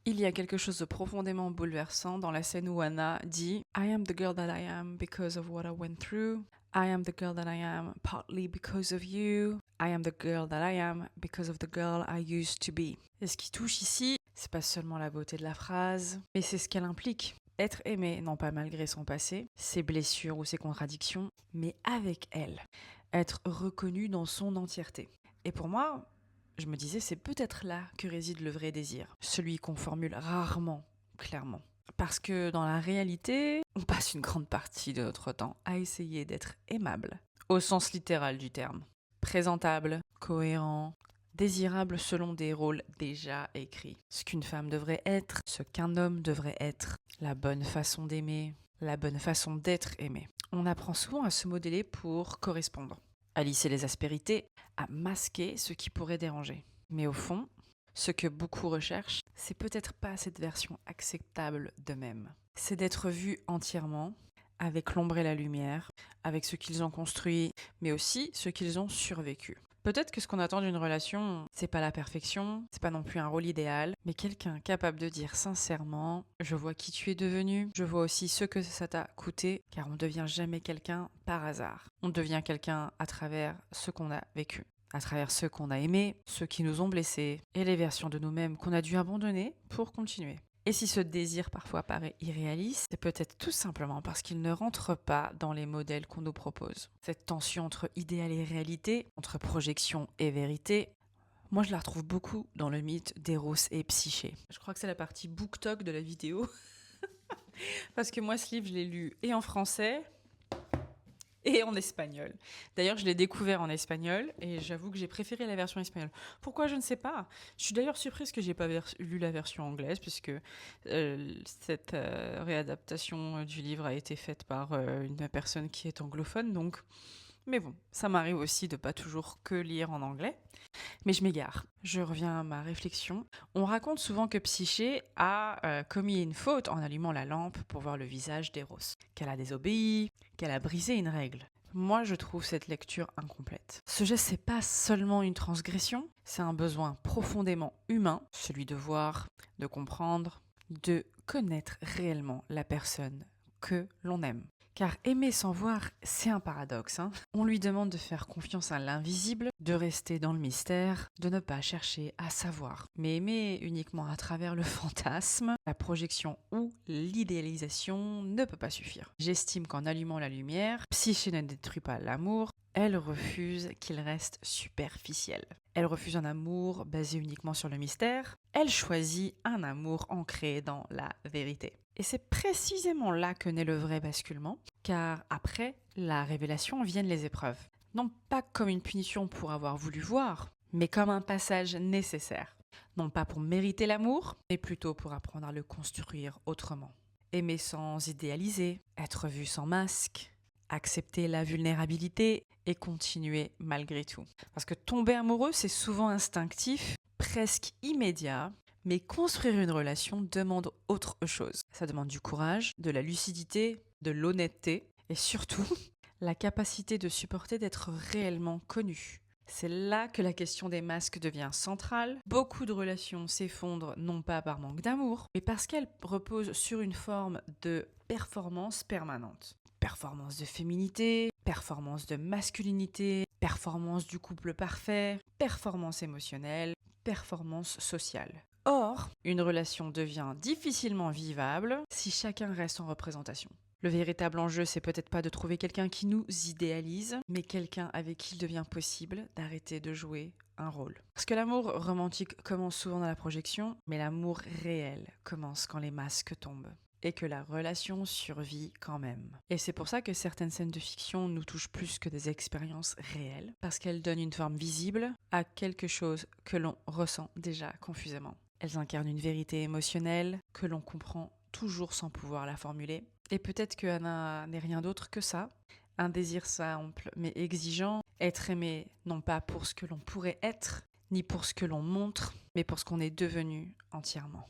Il y a quelque chose de profondément bouleversant dans la scène où Anna dit « I am the girl that I am because of what I went through. I am the girl that I am partly because of you. I am the girl that I am because of the girl I used to be. » Et ce qui touche ici, c'est pas seulement la beauté de la phrase, mais c'est ce qu'elle implique. Être aimé, non pas malgré son passé, ses blessures ou ses contradictions, mais avec elle. Être reconnu dans son entièreté. Et pour moi, je me disais, c'est peut-être là que réside le vrai désir, celui qu'on formule rarement, clairement. Parce que dans la réalité, on passe une grande partie de notre temps à essayer d'être aimable, au sens littéral du terme. Présentable, cohérent, désirable selon des rôles déjà écrits. Ce qu'une femme devrait être, ce qu'un homme devrait être, la bonne façon d'aimer, la bonne façon d'être aimé. On apprend souvent à se modeler pour correspondre, à lisser les aspérités, à masquer ce qui pourrait déranger. Mais au fond, ce que beaucoup recherchent, c'est peut-être pas cette version acceptable d'eux-mêmes. C'est d'être vus entièrement, avec l'ombre et la lumière, avec ce qu'ils ont construit, mais aussi ce qu'ils ont survécu. Peut-être que ce qu'on attend d'une relation, c'est pas la perfection, c'est pas non plus un rôle idéal, mais quelqu'un capable de dire sincèrement « Je vois qui tu es devenu, je vois aussi ce que ça t'a coûté », car on ne devient jamais quelqu'un par hasard. On devient quelqu'un à travers ce qu'on a vécu, à travers ceux qu'on a aimés, ceux qui nous ont blessés, et les versions de nous-mêmes qu'on a dû abandonner pour continuer. Et si ce désir parfois paraît irréaliste, c'est peut-être tout simplement parce qu'il ne rentre pas dans les modèles qu'on nous propose. Cette tension entre idéal et réalité, entre projection et vérité, moi je la retrouve beaucoup dans le mythe d'Eros et Psyché. Je crois que c'est la partie BookTok de la vidéo. Parce que moi ce livre je l'ai lu et en français et en espagnol. D'ailleurs, je l'ai découvert en espagnol et j'avoue que j'ai préféré la version espagnole. Pourquoi, je ne sais pas. Je suis d'ailleurs surprise que j'ai pas lu la version anglaise puisque cette réadaptation du livre a été faite par une personne qui est anglophone. Donc, mais bon, ça m'arrive aussi de pas toujours que lire en anglais. Mais je m'égare. Je reviens à ma réflexion. On raconte souvent que Psyché a commis une faute en allumant la lampe pour voir le visage d'Eros, qu'elle a désobéi, qu'elle a brisé une règle. Moi, je trouve cette lecture incomplète. Ce geste, c'est pas seulement une transgression, c'est un besoin profondément humain, celui de voir, de comprendre, de connaître réellement la personne que l'on aime. Car aimer sans voir, c'est un paradoxe. On lui demande de faire confiance à l'invisible, de rester dans le mystère, de ne pas chercher à savoir. Mais aimer uniquement à travers le fantasme, la projection ou l'idéalisation ne peut pas suffire. J'estime qu'en allumant la lumière, Psyché ne détruit pas l'amour, elle refuse qu'il reste superficiel. Elle refuse un amour basé uniquement sur le mystère, elle choisit un amour ancré dans la vérité. Et c'est précisément là que naît le vrai basculement, car après la révélation viennent les épreuves. Non pas comme une punition pour avoir voulu voir, mais comme un passage nécessaire. Non pas pour mériter l'amour, mais plutôt pour apprendre à le construire autrement. Aimer sans idéaliser, être vu sans masque, accepter la vulnérabilité et continuer malgré tout. Parce que tomber amoureux, c'est souvent instinctif, presque immédiat, mais construire une relation demande autre chose. Ça demande du courage, de la lucidité, de l'honnêteté et surtout la capacité de supporter d'être réellement connu. C'est là que la question des masques devient centrale. Beaucoup de relations s'effondrent non pas par manque d'amour, mais parce qu'elles reposent sur une forme de performance permanente. Performance de féminité, performance de masculinité, performance du couple parfait, performance émotionnelle, performance sociale. Or, une relation devient difficilement vivable si chacun reste en représentation. Le véritable enjeu, c'est peut-être pas de trouver quelqu'un qui nous idéalise, mais quelqu'un avec qui il devient possible d'arrêter de jouer un rôle. Parce que l'amour romantique commence souvent dans la projection, mais l'amour réel commence quand les masques tombent. Et que la relation survit quand même. Et c'est pour ça que certaines scènes de fiction nous touchent plus que des expériences réelles, parce qu'elles donnent une forme visible à quelque chose que l'on ressent déjà confusément. Elles incarnent une vérité émotionnelle que l'on comprend toujours sans pouvoir la formuler. Et peut-être que Anna n'est rien d'autre que ça, un désir simple mais exigeant, être aimé non pas pour ce que l'on pourrait être, ni pour ce que l'on montre, mais pour ce qu'on est devenu entièrement.